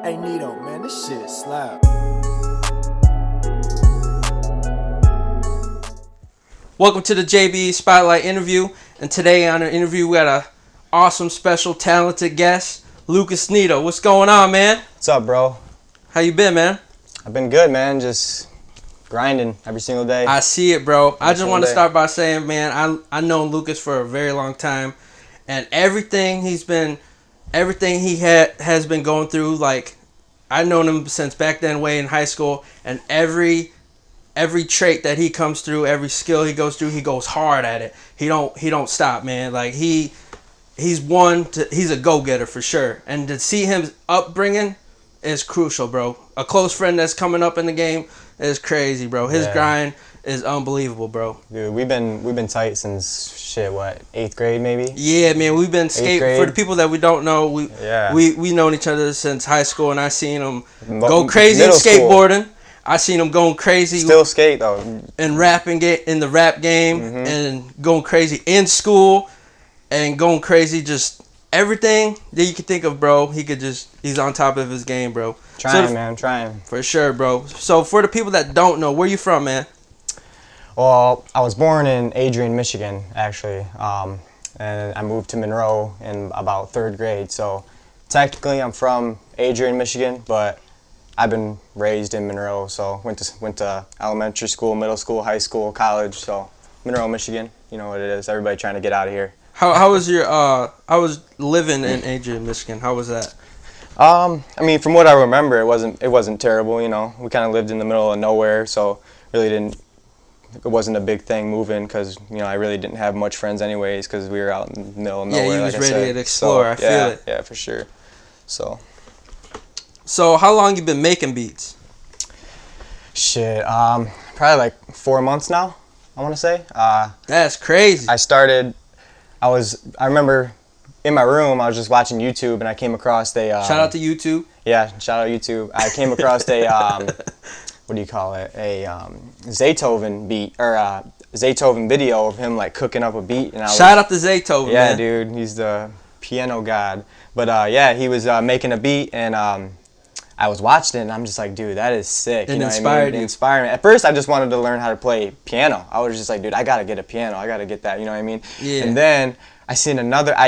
Hey Nieto, man, this shit slap. Welcome to the JBE Spotlight interview, and today on our interview we got a awesome, special, talented guest, Lucas Nieto. What's going on, man? What's up, bro? How you been, man? I've been good, man. Just grinding every single day. I see it, bro. I just want to day. start by saying, man, I known Lucas for a very long time, and everything he has been going through, like, I've known him since back then, way in high school, and every trait that he comes through, every skill he goes through, he goes hard at it. He don't stop, man. Like he's a go-getter for sure. And to see him upbringing is crucial, bro. A close friend that's coming up in the game is crazy, bro. His grind is unbelievable, bro. Dude, we've been tight since shit, what, 8th grade maybe? Yeah, man, we've been skating. For the people that we don't know, we known each other since high school, and I seen him go crazy in skateboarding. I seen him going crazy. Still skate though. And rapping in the rap game, and going crazy in school, and going crazy just everything that you could think of, bro. He's on top of his game, bro. Trying. For sure, bro. So for the people that don't know, where you from, man? Well, I was born in Adrian, Michigan, actually, and I moved to Monroe in about 3rd grade. So technically, I'm from Adrian, Michigan, but I've been raised in Monroe, so went to elementary school, middle school, high school, college. So Monroe, Michigan, you know what it is. Everybody trying to get out of here. How was living in Adrian, Michigan? How was that? I mean, from what I remember, it wasn't terrible. You know, we kind of lived in the middle of nowhere, so really it wasn't a big thing moving because I really didn't have much friends anyways because we were out in the middle of nowhere. Yeah, you like was ready to explore. So, I feel it. Yeah, for sure. So how long you been making beats? Shit, probably like 4 months now, I want to say. That's crazy. I remember in my room, I was just watching YouTube and I came across a... shout out to YouTube. Yeah, shout out YouTube. I came across a, what do you call it? A Zaytoven beat, or Zaytoven video of him like cooking up a beat. And shout out to Zaytoven, yeah, man. dude, he's the piano god. But yeah, he was making a beat and... I was watching it and I'm just like, dude, that is sick. It inspired you. It inspired me. At first, I just wanted to learn how to play piano. I was just like, dude, I gotta get a piano. I gotta get that. You know what I mean? Yeah. And then I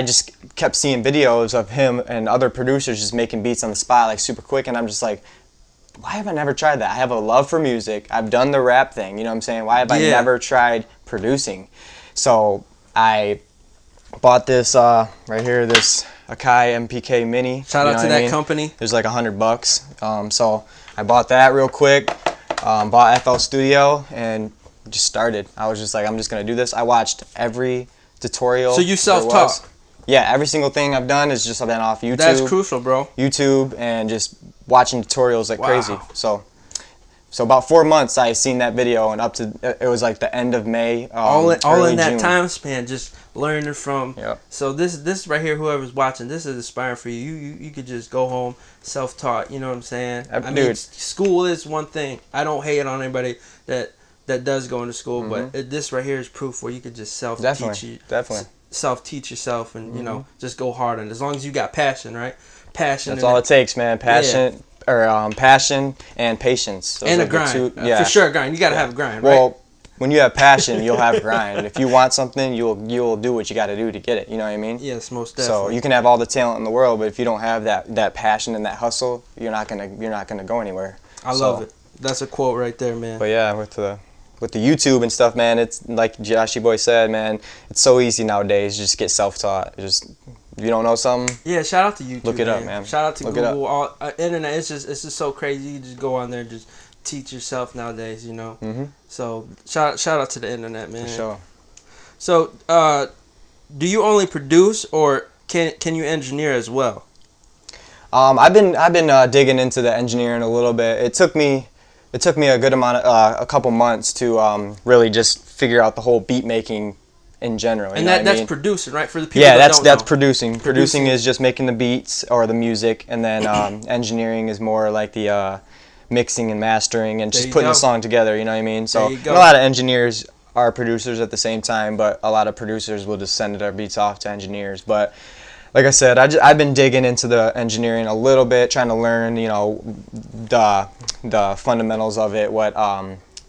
just kept seeing videos of him and other producers just making beats on the spot, like super quick. And I'm just like, why have I never tried that? I have a love for music. I've done the rap thing. You know what I'm saying? Why have I never tried producing? So I bought this right here, this Akai MPK Mini. Shout out to that company. It was like $100. So I bought that real quick, bought FL Studio, and just started. I was just like, I'm just going to do this. I watched every tutorial. So you self-taught? Yeah, every single thing I've done is just been off YouTube. That's crucial, bro. YouTube and just watching tutorials like crazy. So about 4 months I seen that video, and it was like the end of May. All in that June. time span, just learning from. Yep. So this right here, whoever's watching, this is inspiring for you. You could just go home self-taught. You know what I'm saying? I mean, school is one thing. I don't hate on anybody that does go into school, but this right here is proof where you could just definitely self-teach yourself, and just go hard. And as long as you got passion, right? Passion. That's all it takes, man. Passion. Yeah. Or passion and patience. Those and a grind. For sure, a grind. You got to have a grind, right? Well, when you have passion, you'll have grind. If you want something, you'll do what you got to do to get it. You know what I mean? Yes, most definitely. So you can have all the talent in the world, but if you don't have that passion and that hustle, you're not gonna go anywhere. I love it. That's a quote right there, man. But yeah, with the YouTube and stuff, man, it's like Joshy Boy said, man, it's so easy nowadays. Just get self-taught. If you don't know something, yeah, shout out to YouTube. Look it up, man. Shout out to Google. All internet. It's just so crazy. You just go on there and just teach yourself nowadays. You know. So shout out to the internet, man. For sure. So, do you only produce, or can you engineer as well? I've been digging into the engineering a little bit. It took me a good amount of a couple months to really just figure out the whole beat making in general. And that's producing, right? For the people that don't know. That's producing. Producing is just making the beats or the music, and then engineering is more like the mixing and mastering and just putting the song together, you know what I mean? So a lot of engineers are producers at the same time, but a lot of producers will just send their beats off to engineers. But like I said, I've been digging into the engineering a little bit, trying to learn, the fundamentals of it, what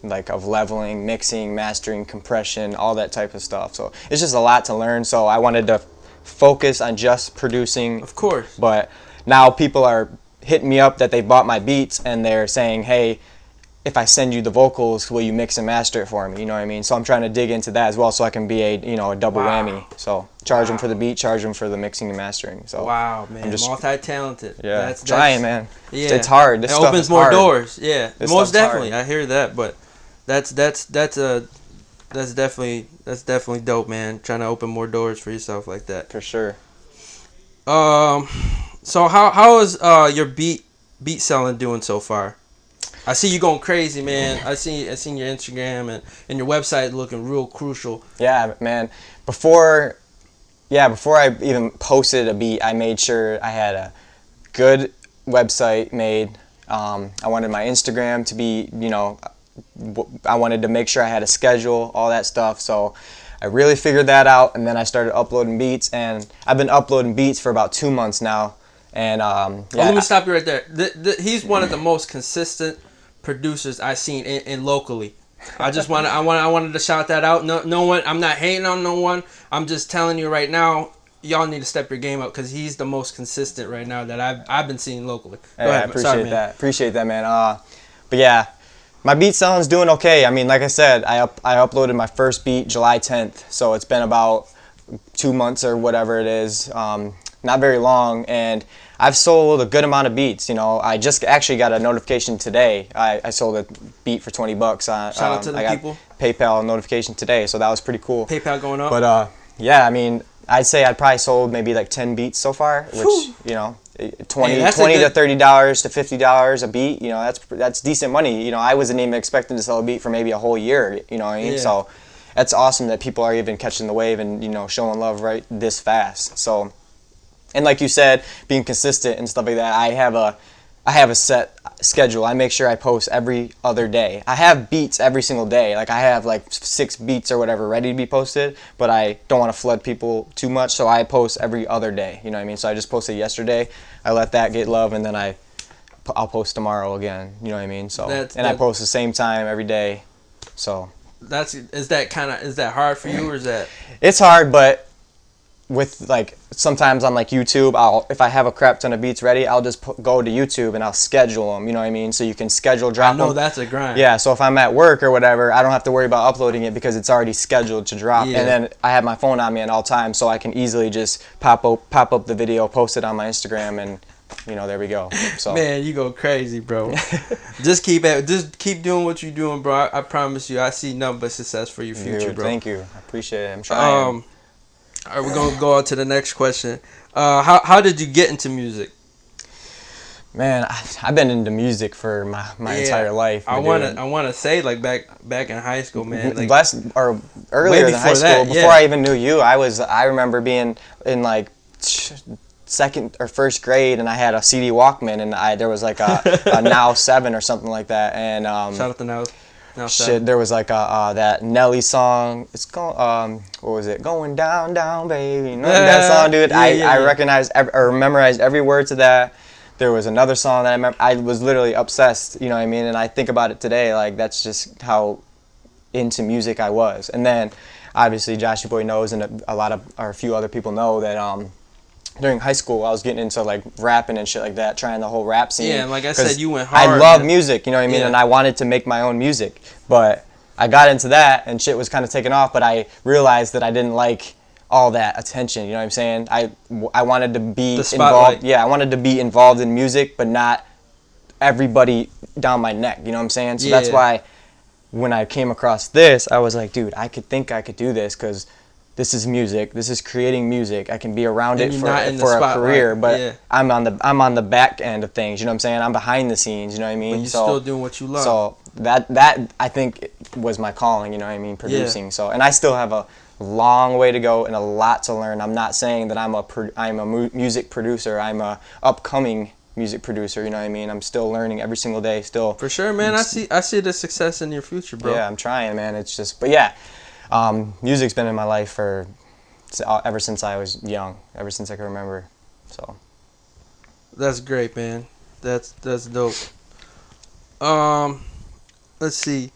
like of leveling, mixing, mastering, compression, all that type of stuff. So it's just a lot to learn. So I wanted to focus on just producing. Of course. But now people are hitting me up that they bought my beats and they're saying, hey, if I send you the vocals, will you mix and master it for me? You know what I mean? So I'm trying to dig into that as well, so I can be a double whammy. So charge them for the beat, charge them for the mixing and mastering. So wow, man, I'm just multi-talented. Yeah, that's trying, man. Yeah, it's hard. This it stuff opens is more hard. doors. Yeah, This most stuff's definitely. hard. I hear that, but that's definitely dope, man. Trying to open more doors for yourself like that. For sure. So how is your beat selling doing so far? I see you going crazy, man. I seen your Instagram and your website looking real crucial. Yeah, man. Before I even posted a beat, I made sure I had a good website made. I wanted my Instagram to be, I wanted to make sure I had a schedule, all that stuff. So I really figured that out, and then I started uploading beats, and I've been uploading beats for about 2 months now. And let me stop you right there. He's one of the most consistent producers I've seen in locally. I wanted to shout that out. No one. I'm not hating on no one. I'm just telling you right now. Y'all need to step your game up because he's the most consistent right now that I've been seeing locally. Go ahead. I appreciate that. Appreciate that, man. But yeah, my beat selling's doing okay. I mean, like I said, I uploaded my first beat July 10th, so it's been about 2 months or whatever it is. Not very long, and I've sold a good amount of beats. I just actually got a notification today. I sold a beat for $20. Shout out to the people. PayPal notification today, so that was pretty cool. PayPal going up. But yeah, I mean, I'd say I'd probably sold maybe like 10 beats so far, which $20 to $30 to $50 a beat. That's decent money. I wasn't even expecting to sell a beat for maybe a whole year. You know what I mean? Yeah. So that's awesome that people are even catching the wave and showing love right this fast. So. And like you said, being consistent and stuff like that, I have a set schedule. I make sure I post every other day. I have beats every single day. Like I have like 6 beats or whatever ready to be posted, but I don't want to flood people too much, so I post every other day. You know what I mean? So I just posted yesterday. I let that get love, and then I'll post tomorrow again. You know what I mean? So I post the same time every day. So is that hard for you, or is that? It's hard, but with like sometimes on like YouTube, if I have a crap ton of beats ready, I'll just go to YouTube and I'll schedule them. You know what I mean? So you can schedule drop them. I know that's a grind. Yeah. So if I'm at work or whatever, I don't have to worry about uploading it because it's already scheduled to drop. Yeah. And then I have my phone on me at all times, so I can easily just pop up the video, post it on my Instagram, and there we go. So man, you go crazy, bro. just keep doing what you're doing, bro. I promise you, I see nothing but success for your future, bro. Thank you. I appreciate it. I'm trying. All right, we're gonna go on to the next question. How did you get into music? Man, I've been into music for my entire life. I wanna say like back in high school, man. Like earlier than high school, before I even knew you, I remember being in like second or first grade, and I had a CD Walkman, and there was like a Now 7 or something like that, and shout out to Now. Shit, there was like that Nelly song. It's what was it? Going down, down, baby. That song, dude. I recognized or memorized every word to that. There was another song that I remember. I was literally obsessed. You know what I mean? And I think about it today. Like that's just how into music I was. And then, obviously, Joshy Boy knows, and a few other people know that during high school, I was getting into like rapping and shit like that, trying the whole rap scene. Yeah, and like I said, you went hard. I love music, you know what I mean? Yeah. And I wanted to make my own music. But I got into that and shit was kind of taking off, but I realized that I didn't like all that attention, you know what I'm saying? I wanted to be involved. Yeah, I wanted to be involved in music, but not everybody down my neck, you know what I'm saying? So that's why when I came across this, I was like, dude, I could do this because this is music. This is creating music. I can be around it for a career, but I'm on the back end of things. You know what I'm saying? I'm behind the scenes. You know what I mean? But you're still doing what you love. So that I think was my calling. You know what I mean? Producing. Yeah. So and I still have a long way to go and a lot to learn. I'm not saying that I'm a music producer. I'm a upcoming music producer. You know what I mean? I'm still learning every single day. Still. For sure, man. I see the success in your future, bro. Yeah, I'm trying, man. It's just, but yeah. Music's been in my life for ever since I was young, ever since I can remember. So That's great, man. That's dope. Let's see.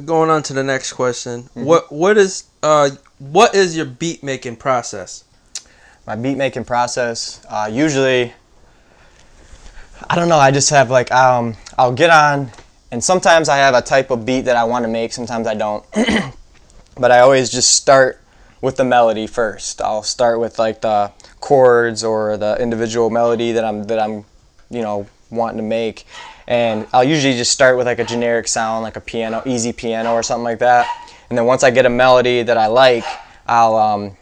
Going on to the next question. What is your beat making process? my beat making process, usually, I don't know. I just have like I'll get on, and sometimes I have a type of beat that I want to make. Sometimes I don't. But I always just start with the melody first. I'll start with like the chords or the individual melody that I'm wanting to make, and I'll usually just start with like a generic sound, like a piano, easy piano or something like that. And then once I get a melody that I like, I'll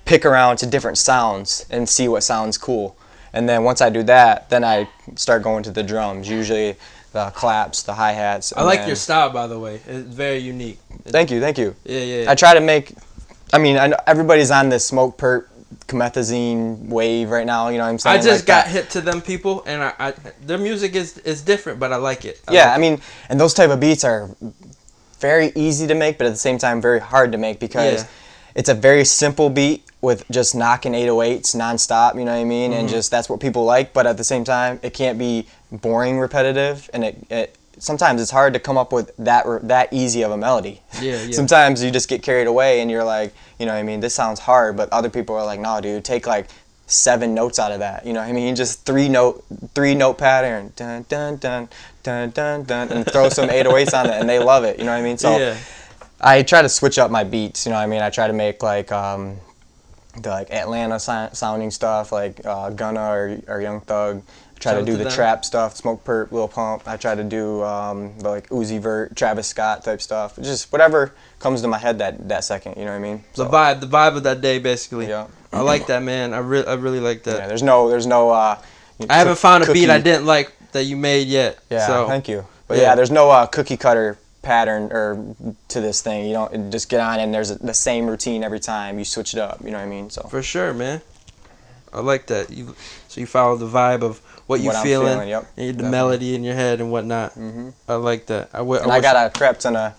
pick around to different sounds and see what sounds cool. And then once I do that, then I start going to the drums, usually the claps, the hi-hats. I like your style, by the way. It's very unique. Thank you. Yeah. I try to make, I know everybody's on this smoke perp comethazine wave right now, you know what I'm saying? I just got hit to them people, and I their music is different, but I like it. And those type of beats are very easy to make, but at the same time very hard to make because it's a very simple beat with just knocking 808s nonstop, you know what I mean? And just that's what people like, but at the same time it can't be boring repetitive, and it sometimes it's hard to come up with that easy of a melody. Yeah. Sometimes you just get carried away and you're like, you know what I mean, this sounds hard, but other people are like, no dude, take like 7 notes out of that, you know what I mean? Just three note pattern, dun dun dun dun dun dun, and throw some 808s on it, and they love it, you know what I mean? So I try to switch up my beats, you know what I mean? I try to make like the like Atlanta sounding stuff, like Gunna or Young Thug. I try to do the trap stuff, Smoke Perp, Lil Pump. I try to do the like Uzi Vert, Travis Scott type stuff. Just whatever comes to my head that second, you know what I mean? So, the vibe of that day, basically. Yeah. I like that, man. I really like that. Yeah, there's no. I haven't found a beat I didn't like that you made yet. Yeah, so. Thank you. But yeah, there's no cookie cutter pattern or to this thing. You don't just get on and there's the same routine every time. You switch it up, you know what I mean? So for sure, man. I like that. So you follow the vibe of what you feeling, yep, and the melody in your head and whatnot. I like that. I got a crap ton of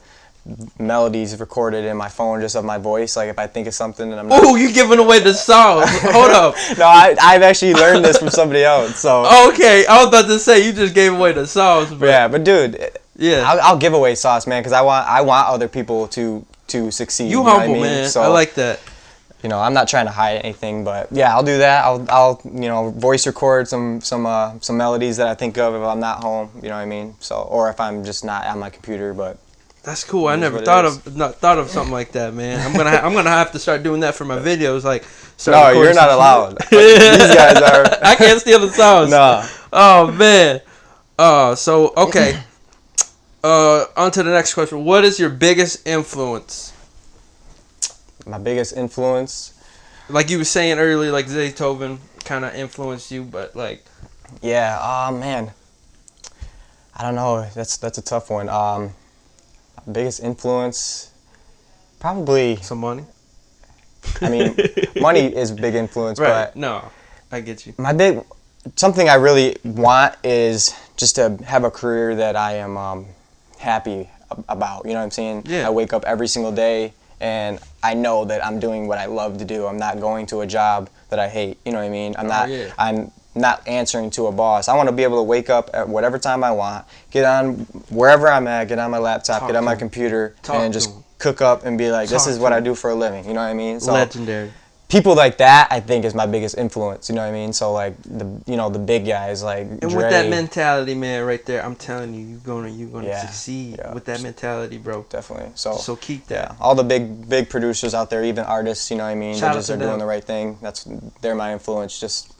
melodies recorded in my phone just of my voice. Like if I think of something and I'm not. Oh, you giving away the song? Hold up. No, I've actually learned this from somebody else. So okay, I was about to say you just gave away the songs, bro. Yeah, but dude, yeah, I'll give away sauce, man, because I want other people to succeed. You know humble, what I mean? man. So, I like that. You know, I'm not trying to hide anything, but yeah, I'll do that. I'll voice record some melodies that I think of if I'm not home. You know what I mean? So, or if I'm just not on my computer, but. That's cool. I never thought of something like that, man. I'm gonna have to start doing that for my videos. Like, no, you're not allowed. These guys are. I can't steal the songs. No. Oh man. So okay. On to the next question. What is your biggest influence? My biggest influence. Like you were saying earlier, like Zaytoven kind of influenced you, but like. Yeah. Oh man. I don't know. That's a tough one. Biggest influence, probably some money. I mean, money is a big influence, right. But no, I get you. Something I really want is just to have a career that I am happy about. You know what I'm saying? Yeah. I wake up every single day and I know that I'm doing what I love to do. I'm not going to a job that I hate. You know what I mean? I'm not answering to a boss. I want to be able to wake up at whatever time I want, get on wherever I'm at, get on my laptop, get on my computer, and just cook up and be like, this is what I do for a living. You know what I mean? So legendary. People like that, I think, is my biggest influence. You know what I mean? So like the big guys like and Dre. with that mentality, man, right there, I'm telling you, you're gonna succeed with that mentality, bro. Definitely. So keep that. Yeah, all the big producers out there, even artists, you know what I mean? They just are doing the right thing. They're my influence. Just.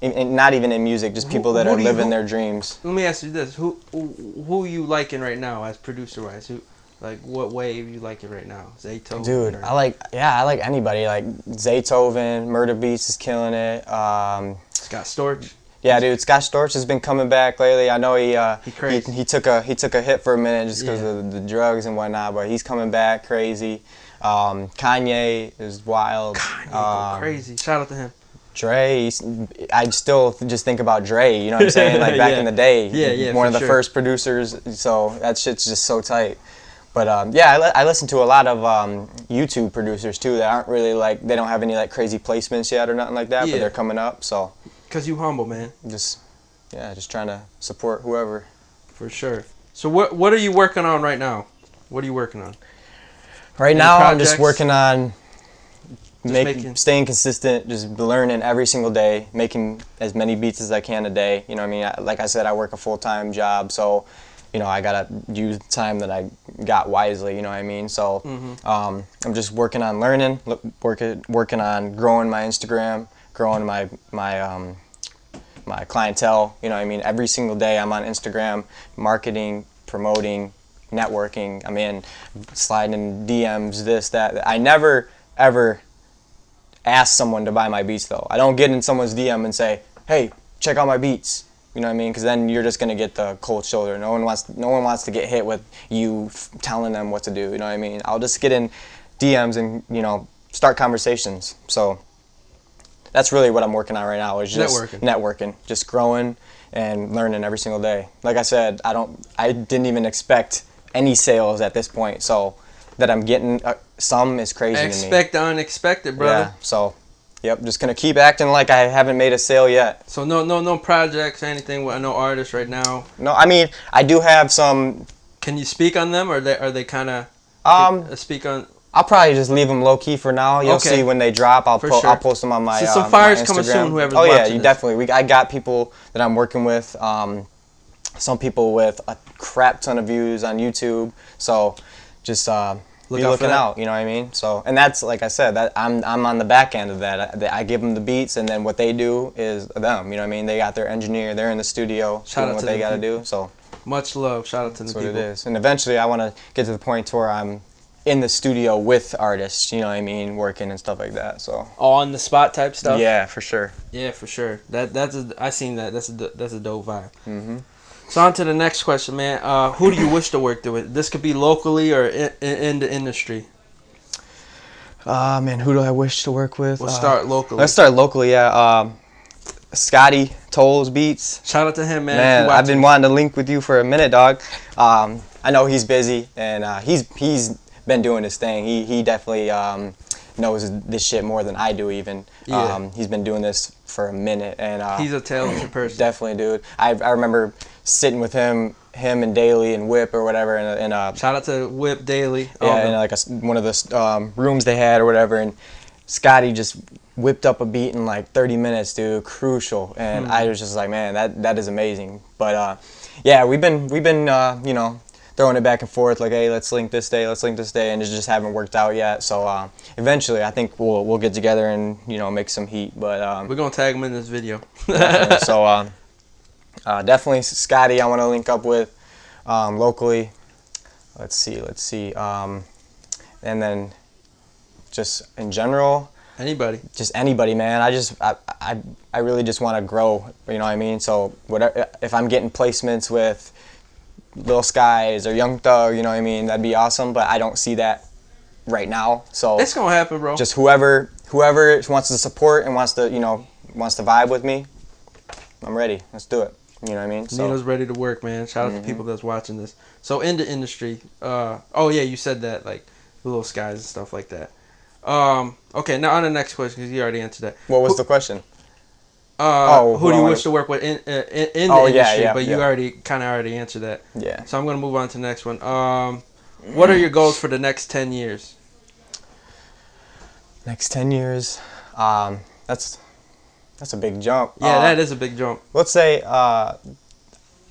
And not even in music, just people that are living their dreams. Let me ask you this: who you liking right now as producer wise? Like what wave you liking right now? Zaytoven? Dude, I like anybody. Like Zaytoven, Murder Beats is killing it. Scott Storch. Yeah, dude, Scott Storch has been coming back lately. I know he took a hit for a minute just because of the drugs and whatnot, but he's coming back crazy. Kanye is wild. Kanye go crazy. Shout out to him. Dre, I still just think about Dre, you know what I'm saying? Like back in the day, one of the first producers, so that shit's just so tight. But yeah, I listen to a lot of YouTube producers too that aren't really like, they don't have any like crazy placements yet or nothing like that, Yeah. but they're coming up. So Cause you humble, man. just trying to support whoever. For sure. So what are you working on right now? What are you working on? Right Any now, I'm projects? just working on making- staying consistent, just learning every single day, making as many beats as I can a day. You know what I mean? Like I said, I work a full-time job, so you know I gotta use the time that I got wisely. You know what I mean? So I'm just working on learning, working on growing my Instagram, growing my clientele. You know what I mean? Every single day I'm on Instagram, marketing, promoting, networking. I'm in, sliding in DMs, this, that. I never ever ask someone to buy my beats though. I don't get in someone's DM and say, "Hey, check out my beats." You know what I mean? Because then you're just gonna get the cold shoulder. No one wants to get hit with you telling them what to do. You know what I mean? I'll just get in DMs and start conversations. So that's really what I'm working on right now. Is just networking, just growing and learning every single day. Like I said, I didn't even expect any sales at this point. So that I'm getting some is crazy to me. Expect the unexpected, brother. Yeah. So, yep, just gonna keep acting like I haven't made a sale yet. So no projects, anything with no artists right now. No, I mean I do have some. Can you speak on them, or are they kind of speak on? I'll probably just leave them low key for now. You'll Okay. see when they drop. I'll post them on my. So fire's my coming Instagram. soon. Whoever's oh yeah, watching you this. definitely. I got people that I'm working with. Some people with a crap ton of views on YouTube. So just be looking out. You know what I mean? So, and that's like I said, that I'm on the back end of that. I give them the beats, and then what they do is them. You know what I mean? They got their engineer. They're in the studio doing what they got to do. So much love. Shout out to the that's people. what it is. And eventually, I want to get to the point where I'm in the studio with artists. You know what I mean? Working and stuff like that. So On the spot type stuff. yeah, for sure. Yeah, for sure. I seen that. That's a dope vibe. Mm-hmm. So on to the next question, man. Who do you wish to work with? This could be locally or in the industry. Man, who do I wish to work with? We'll start locally. Let's start locally. Yeah. Scotty Tolls Beats. Shout out to him, man. Man, I've been wanting to link with you for a minute, dog. I know he's busy and he's been doing his thing. He definitely knows this shit more than I do even. Yeah. He's been doing this for a minute and he's a talented person. Definitely, dude. I remember sitting with him and Daly and Whip or whatever in a shout out to Whip Daly. yeah, in like one of the rooms they had or whatever, and Scotty just whipped up a beat in like 30 minutes, dude. Crucial. And I was just like, man, that is amazing. But yeah, we've been throwing it back and forth, like, hey, let's link this day, and it just haven't worked out yet. So eventually, I think we'll get together and make some heat. But we're gonna tag him in this video. definitely. So definitely Scotty, I want to link up with locally. Let's see, and then just in general. Just anybody, man. I really just want to grow. You know what I mean? So whatever, if I'm getting placements with Lil Skies or Young Thug, you know what I mean, that'd be awesome. But I don't see that right now. So it's gonna happen, bro. Just whoever wants to support and wants to vibe with me, I'm ready. Let's do it. You know what I mean? So Nino's ready to work, man. Shout out to people that's watching this. So in the industry, oh yeah, you said that, like Lil Skies and stuff like that. Okay, now on the next question, because you already answered that. What was the question? Who do you wish to work with in the industry? But you already answered that. Yeah. So I'm gonna move on to the next one. What are your goals for the next 10 years? Next 10 years, that's a big jump. Yeah, that is a big jump. Let's say, by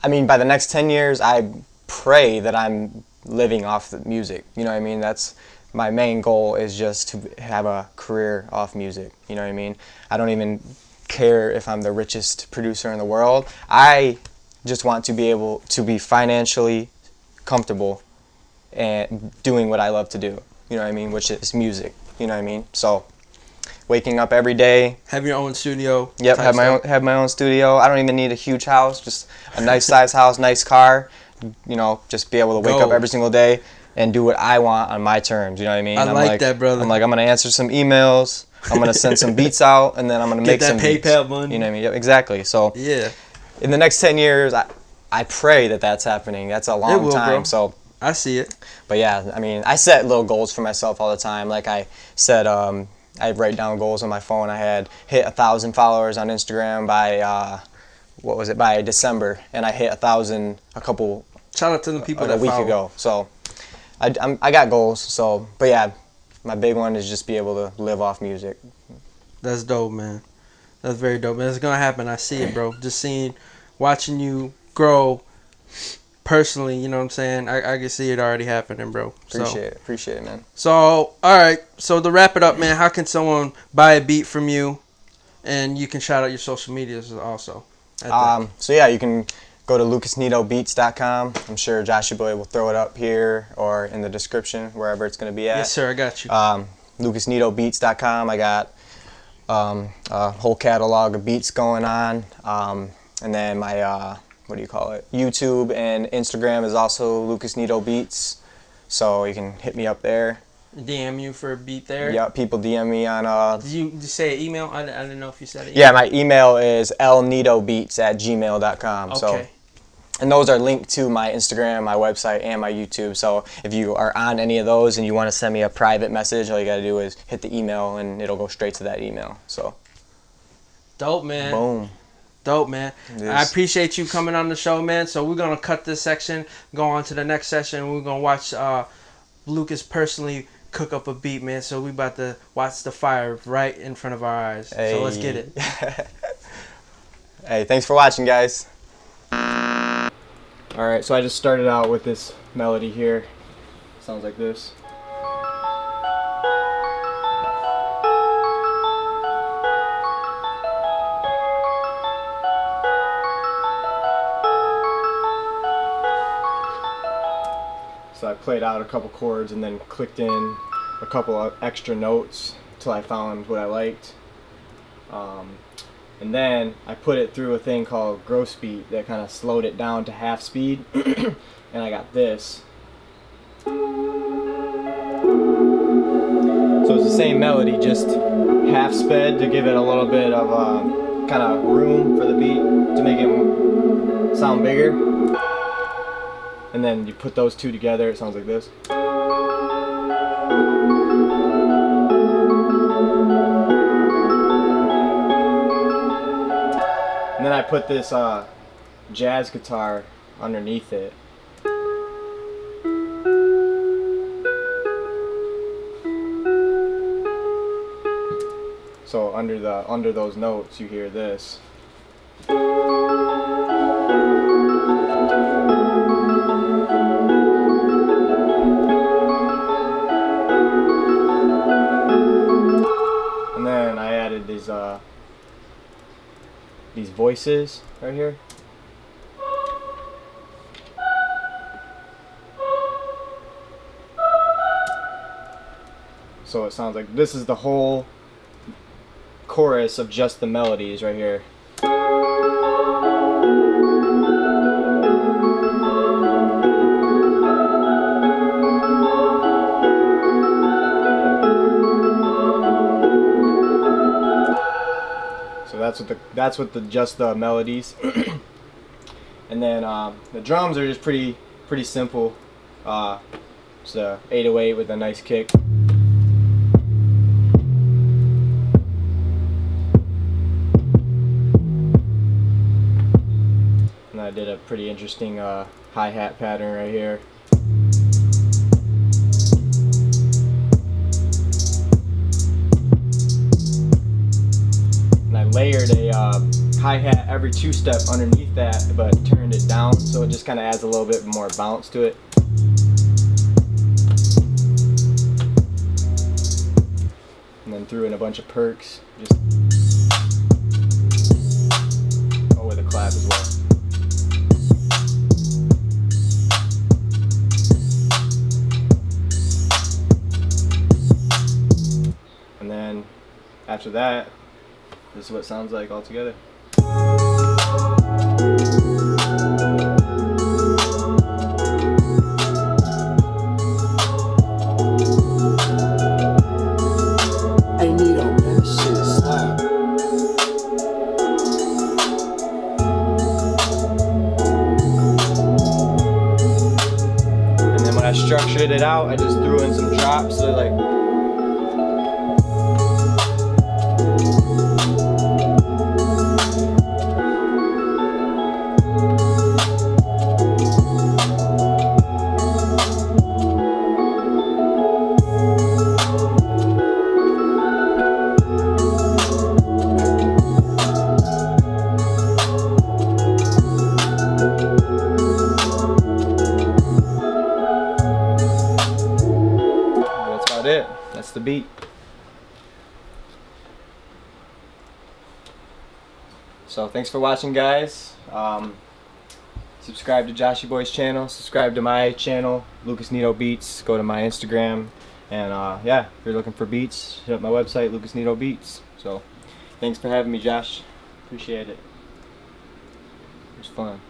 the next 10 years, I pray that I'm living off the music. You know what I mean? That's my main goal, is just to have a career off music. You know what I mean? I don't even care if I'm the richest producer in the world. I just want to be able to be financially comfortable and doing what I love to do. You know what I mean? Which is music. You know what I mean? So waking up every day. Have your own studio. Yep, have my own studio. I don't even need a huge house, just a nice size house, nice car. Just be able to wake up every single day and do what I want on my terms. You know what I mean? I like that, brother. I'm gonna answer some emails. I'm gonna send some beats out, and then I'm gonna make some PayPal beats. money. You know what I mean? Yep, exactly. So yeah, in the next 10 years, I pray that that's happening. That's a long time. Bro. So I see it. But yeah, I mean, I set little goals for myself all the time. Like I said, I write down goals on my phone. I had hit 1,000 followers on Instagram by by December, and I hit 1,000 Shout out to the people that a week follow. ago. So I got goals. So, but yeah, my big one is just be able to live off music. That's dope, man. That's very dope. And it's gonna happen. I see it, bro. Just watching you grow personally. You know what I'm saying? I can see it already happening, bro. Appreciate it, man. So, all right. So to wrap it up, man, how can someone buy a beat from you? And you can shout out your social medias also. So yeah, you can go to lucasnietobeats.com. I'm sure Joshua Boy will throw it up here or in the description, wherever it's going to be at. Yes, sir. I got you. lucasnietobeats.com. I got a whole catalog of beats going on. And then my, YouTube and Instagram is also Lucas Nieto Beats. So you can hit me up there. DM you for a beat there? Yeah, people DM me on... Did you say email? I didn't know if you said it. Yeah, my email is lneetobeats@gmail.com. Okay. So, and those are linked to my Instagram, my website, and my YouTube. So if you are on any of those and you want to send me a private message, all you got to do is hit the email and it'll go straight to that email. So. Dope, man. Boom. Dope, man. I appreciate you coming on the show, man. So we're going to cut this section, go on to the next session. We're going to watch Lucas personally cook up a beat, man. So we about to watch the fire right in front of our eyes. Hey. So let's get it. Hey, thanks for watching, guys. Alright, so I just started out with this melody here. Sounds like this. So I played out a couple chords and then clicked in a couple of extra notes till I found what I liked. And then I put it through a thing called gross beat that kind of slowed it down to half speed. And I got this. So it's the same melody, just half sped to give it a little bit of kind of room for the beat to make it sound bigger. And then you put those two together, it sounds like this. And then I put this jazz guitar underneath it. So under those notes you hear this. And then I added these voices right here. So it sounds like this is the whole chorus of just the melodies right here. So that's what just the melodies. And then the drums are just pretty simple. It's a 808 with a nice kick. And I did a pretty interesting hi-hat pattern right here. And I layered a hi-hat every two-step underneath that, but turned it down, so it just kind of adds a little bit more bounce to it. And then threw in a bunch of perks, just with a clap as well. And then after that, this is what it sounds like all together. Hey Nieto, man, this shit slap. And then when structured it out. I just threw in some drops, so like. It. That's the beat. So thanks for watching, guys. Subscribe to Joshy Boy's channel. Subscribe to my channel, Lucas Nieto Beats. Go to my Instagram, and yeah, if you're looking for beats, hit up my website, Lucas Nieto Beats. So thanks for having me, Josh. Appreciate it. It was fun.